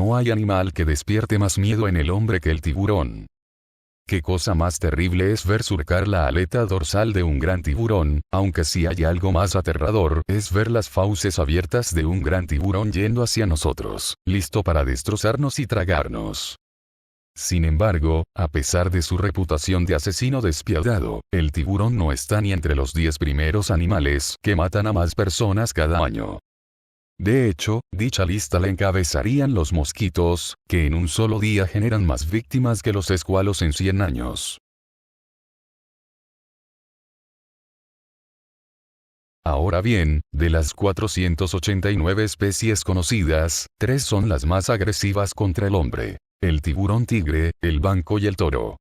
No hay animal que despierte más miedo en el hombre que el tiburón. Qué cosa más terrible es ver surcar la aleta dorsal de un gran tiburón, aunque si hay algo más aterrador, es ver las fauces abiertas de un gran tiburón yendo hacia nosotros, listo para destrozarnos y tragarnos. Sin embargo, a pesar de su reputación de asesino despiadado, el tiburón no está ni entre los 10 primeros animales que matan a más personas cada año. De hecho, dicha lista la encabezarían los mosquitos, que en un solo día generan más víctimas que los escualos en 100 años. Ahora bien, de las 489 especies conocidas, 3 son las más agresivas contra el hombre: el tiburón tigre, el banco y el toro.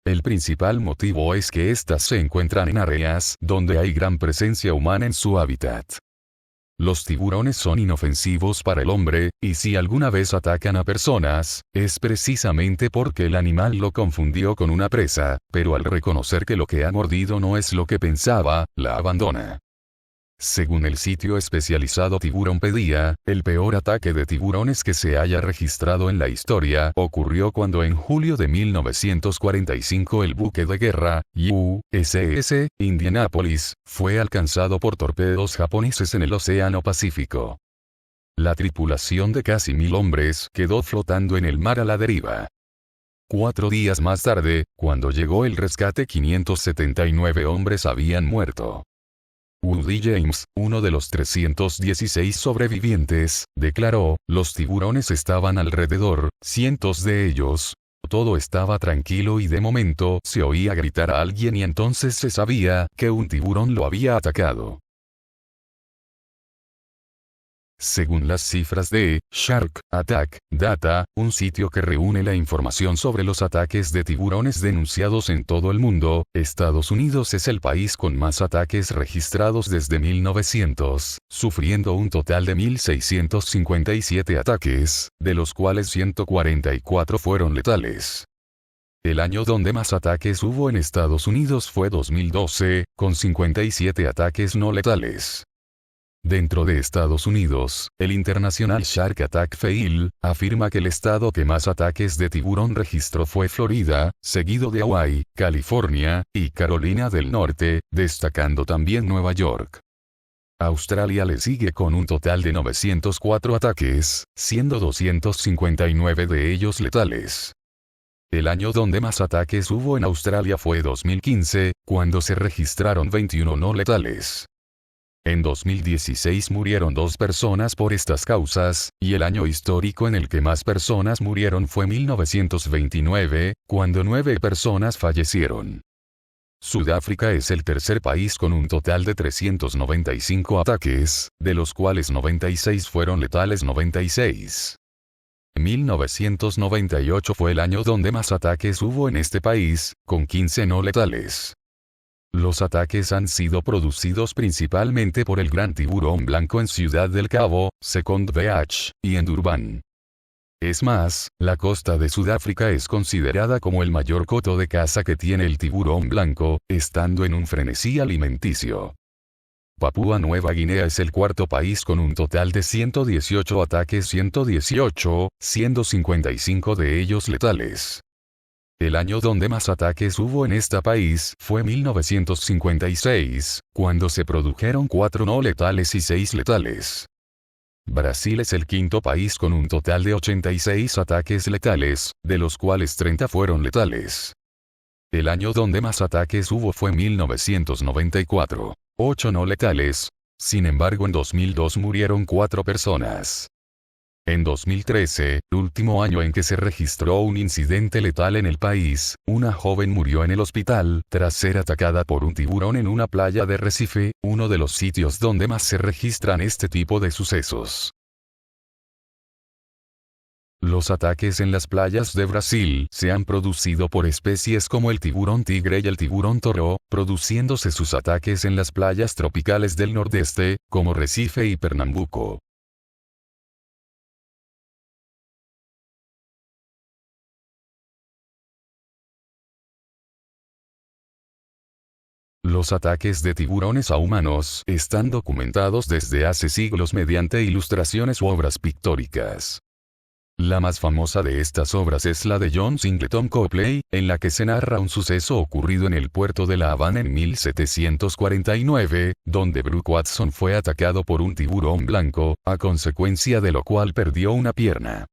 El principal motivo es que éstas se encuentran en áreas donde hay gran presencia humana en su hábitat. Los tiburones son inofensivos para el hombre, y si alguna vez atacan a personas, es precisamente porque el animal lo confundió con una presa, pero al reconocer que lo que ha mordido no es lo que pensaba, la abandona. Según el sitio especializado Tiburonpedia, el peor ataque de tiburones que se haya registrado en la historia ocurrió cuando en julio de 1945 el buque de guerra, USS Indianapolis, fue alcanzado por torpedos japoneses en el Océano Pacífico. La tripulación de casi 1000 hombres quedó flotando en el mar a la deriva. 4 días más tarde, cuando llegó el rescate, 579 hombres habían muerto. Woody James, uno de los 316 sobrevivientes, declaró: los tiburones estaban alrededor, cientos de ellos. Todo estaba tranquilo y de momento se oía gritar a alguien y entonces se sabía que un tiburón lo había atacado. Según las cifras de Shark Attack Data, un sitio que reúne la información sobre los ataques de tiburones denunciados en todo el mundo, Estados Unidos es el país con más ataques registrados desde 1900, sufriendo un total de 1.657 ataques, de los cuales 144 fueron letales. El año donde más ataques hubo en Estados Unidos fue 2012, con 57 ataques no letales. Dentro de Estados Unidos, el International Shark Attack Fail afirma que el estado que más ataques de tiburón registró fue Florida, seguido de Hawái, California, y Carolina del Norte, destacando también Nueva York. Australia le sigue con un total de 904 ataques, siendo 259 de ellos letales. El año donde más ataques hubo en Australia fue 2015, cuando se registraron 21 no letales. En 2016 murieron 2 personas por estas causas, y el año histórico en el que más personas murieron fue 1929, cuando 9 personas fallecieron. Sudáfrica es el tercer país con un total de 395 ataques, de los cuales 96 fueron letales. 1998 fue el año donde más ataques hubo en este país, con 15 no letales. Los ataques han sido producidos principalmente por el gran tiburón blanco en Ciudad del Cabo, Second Beach, y en Durban. Es más, la costa de Sudáfrica es considerada como el mayor coto de caza que tiene el tiburón blanco, estando en un frenesí alimenticio. Papúa Nueva Guinea es el cuarto país con un total de 118 ataques, siendo 55 de ellos letales. El año donde más ataques hubo en este país fue 1956, cuando se produjeron 4 no letales y 6 letales. Brasil es el quinto país con un total de 86 ataques letales, de los cuales 30 fueron letales. El año donde más ataques hubo fue 1994, 8 no letales. Sin embargo, en 2002 murieron 4 personas. En 2013, último año en que se registró un incidente letal en el país, una joven murió en el hospital tras ser atacada por un tiburón en una playa de Recife, uno de los sitios donde más se registran este tipo de sucesos. Los ataques en las playas de Brasil se han producido por especies como el tiburón tigre y el tiburón toro, produciéndose sus ataques en las playas tropicales del nordeste, como Recife y Pernambuco. Los ataques de tiburones a humanos están documentados desde hace siglos mediante ilustraciones u obras pictóricas. La más famosa de estas obras es la de John Singleton Copley, en la que se narra un suceso ocurrido en el puerto de La Habana en 1749, donde Brooke Watson fue atacado por un tiburón blanco, a consecuencia de lo cual perdió una pierna.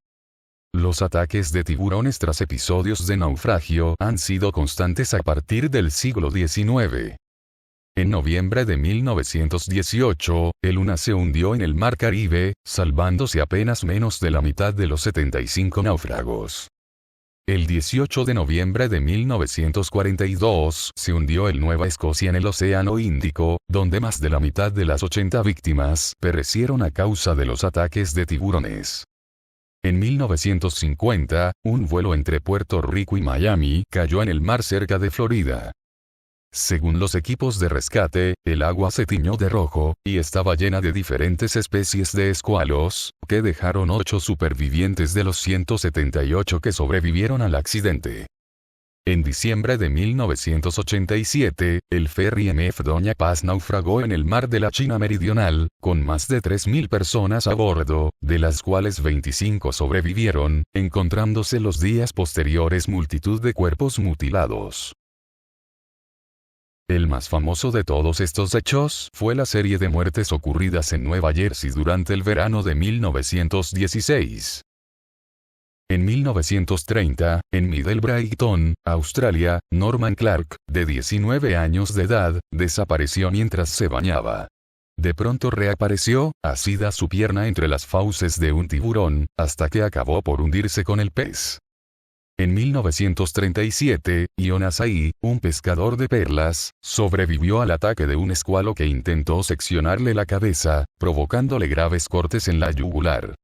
Los ataques de tiburones tras episodios de naufragio han sido constantes a partir del siglo XIX. En noviembre de 1918, el Luna se hundió en el Mar Caribe, salvándose apenas menos de la mitad de los 75 náufragos. El 18 de noviembre de 1942 se hundió el Nueva Escocia en el Océano Índico, donde más de la mitad de las 80 víctimas perecieron a causa de los ataques de tiburones. En 1950, un vuelo entre Puerto Rico y Miami cayó en el mar cerca de Florida. Según los equipos de rescate, el agua se tiñó de rojo, y estaba llena de diferentes especies de escualos, que dejaron 8 supervivientes de los 178 que sobrevivieron al accidente. En diciembre de 1987, el ferry MF Doña Paz naufragó en el mar de la China Meridional, con más de 3.000 personas a bordo, de las cuales 25 sobrevivieron, encontrándose los días posteriores multitud de cuerpos mutilados. El más famoso de todos estos hechos fue la serie de muertes ocurridas en Nueva Jersey durante el verano de 1916. En 1930, en Middle Brighton, Australia, Norman Clark, de 19 años de edad, desapareció mientras se bañaba. De pronto reapareció, asida su pierna entre las fauces de un tiburón, hasta que acabó por hundirse con el pez. En 1937, Ion Asai, un pescador de perlas, sobrevivió al ataque de un escualo que intentó seccionarle la cabeza, provocándole graves cortes en la yugular.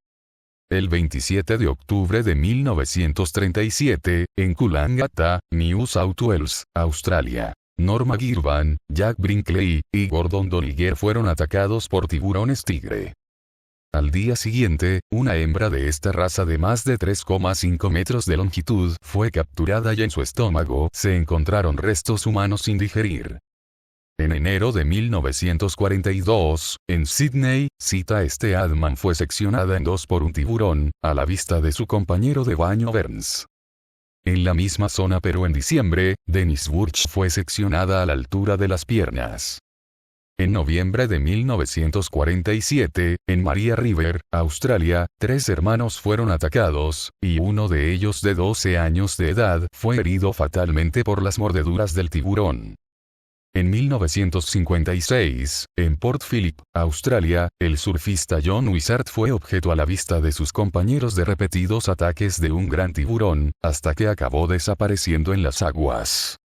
El 27 de octubre de 1937, en Coolangatta, New South Wales, Australia, Norma Girvan, Jack Brinkley y Gordon Doniger fueron atacados por tiburones tigre. Al día siguiente, una hembra de esta raza de más de 3,5 metros de longitud fue capturada y en su estómago se encontraron restos humanos sin digerir. En enero de 1942, en Sydney, Cita Steadman fue seccionada en 2 por un tiburón, a la vista de su compañero de baño Burns. En la misma zona pero en diciembre, Denise Burch fue seccionada a la altura de las piernas. En noviembre de 1947, en Maria River, Australia, 3 hermanos fueron atacados, y uno de ellos de 12 años de edad fue herido fatalmente por las mordeduras del tiburón. En 1956, en Port Phillip, Australia, el surfista John Wishart fue objeto a la vista de sus compañeros de repetidos ataques de un gran tiburón, hasta que acabó desapareciendo en las aguas.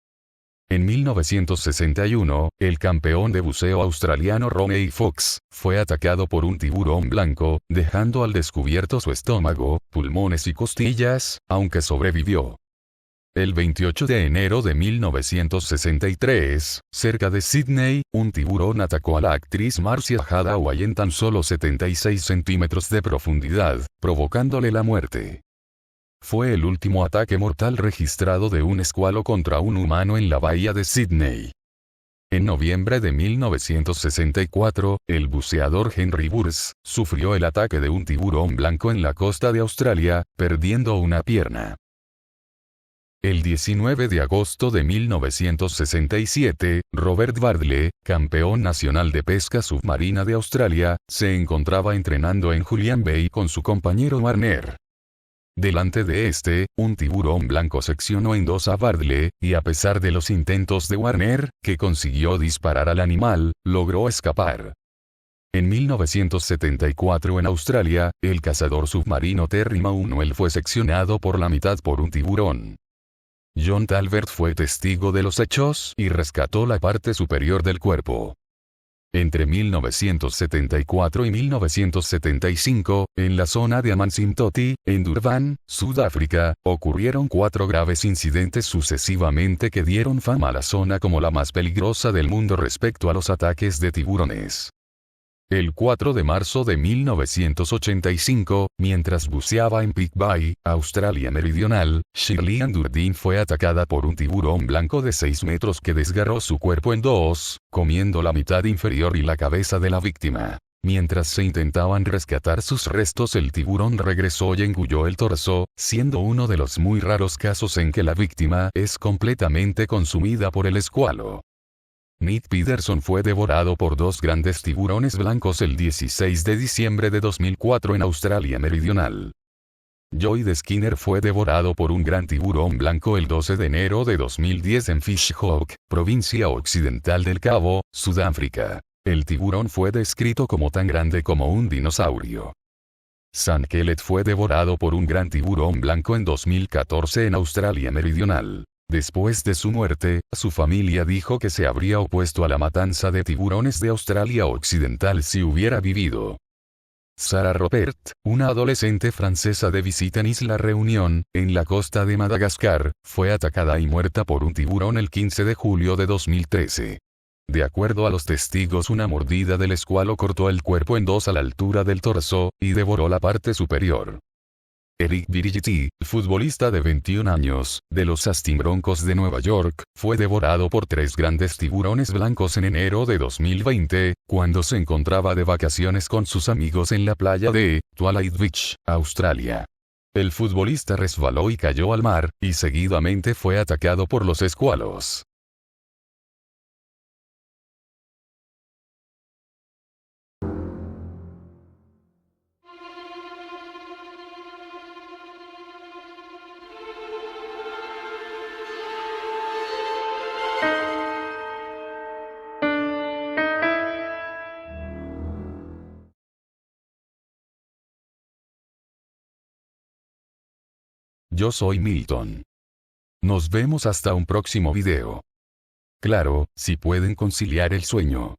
En 1961, el campeón de buceo australiano Romney Fox fue atacado por un tiburón blanco, dejando al descubierto su estómago, pulmones y costillas, aunque sobrevivió. El 28 de enero de 1963, cerca de Sydney, un tiburón atacó a la actriz Marcia Hathaway en tan solo 76 centímetros de profundidad, provocándole la muerte. Fue el último ataque mortal registrado de un escualo contra un humano en la bahía de Sydney. En noviembre de 1964, el buceador Henry Burns sufrió el ataque de un tiburón blanco en la costa de Australia, perdiendo una pierna. El 19 de agosto de 1967, Robert Bardley, campeón nacional de pesca submarina de Australia, se encontraba entrenando en Julian Bay con su compañero Warner. Delante de un tiburón blanco seccionó en 2 a Bardley, y a pesar de los intentos de Warner, que consiguió disparar al animal, logró escapar. En 1974 en Australia, el cazador submarino Terry Maunwell fue seccionado por la mitad por un tiburón. John Talbert fue testigo de los hechos y rescató la parte superior del cuerpo. Entre 1974 y 1975, en la zona de Amansimtoti, en Durban, Sudáfrica, ocurrieron 4 graves incidentes sucesivamente que dieron fama a la zona como la más peligrosa del mundo respecto a los ataques de tiburones. El 4 de marzo de 1985, mientras buceaba en Pig Bay, Australia Meridional, Shirley Durden fue atacada por un tiburón blanco de 6 metros que desgarró su cuerpo en dos, comiendo la mitad inferior y la cabeza de la víctima. Mientras se intentaban rescatar sus restos, el tiburón regresó y engulló el torso, siendo uno de los muy raros casos en que la víctima es completamente consumida por el escualo. Nick Peterson fue devorado por dos grandes tiburones blancos el 16 de diciembre de 2004 en Australia Meridional. Lloyd Skinner fue devorado por un gran tiburón blanco el 12 de enero de 2010 en Fishhawk, provincia occidental del Cabo, Sudáfrica. El tiburón fue descrito como tan grande como un dinosaurio. Sam Kellett fue devorado por un gran tiburón blanco en 2014 en Australia Meridional. Después de su muerte, su familia dijo que se habría opuesto a la matanza de tiburones de Australia Occidental si hubiera vivido. Sarah Robert, una adolescente francesa de visita en Isla Reunión, en la costa de Madagascar, fue atacada y muerta por un tiburón el 15 de julio de 2013. De acuerdo a los testigos, una mordida del escualo cortó el cuerpo en dos a la altura del torso, y devoró la parte superior. Eric Birighitti, futbolista de 21 años, de los Austin Broncos de Nueva York, fue devorado por tres grandes tiburones blancos en enero de 2020, cuando se encontraba de vacaciones con sus amigos en la playa de Twilight Beach, Australia. El futbolista resbaló y cayó al mar, y seguidamente fue atacado por los escualos. Yo soy Milton. Nos vemos hasta un próximo video. Claro, si pueden conciliar el sueño.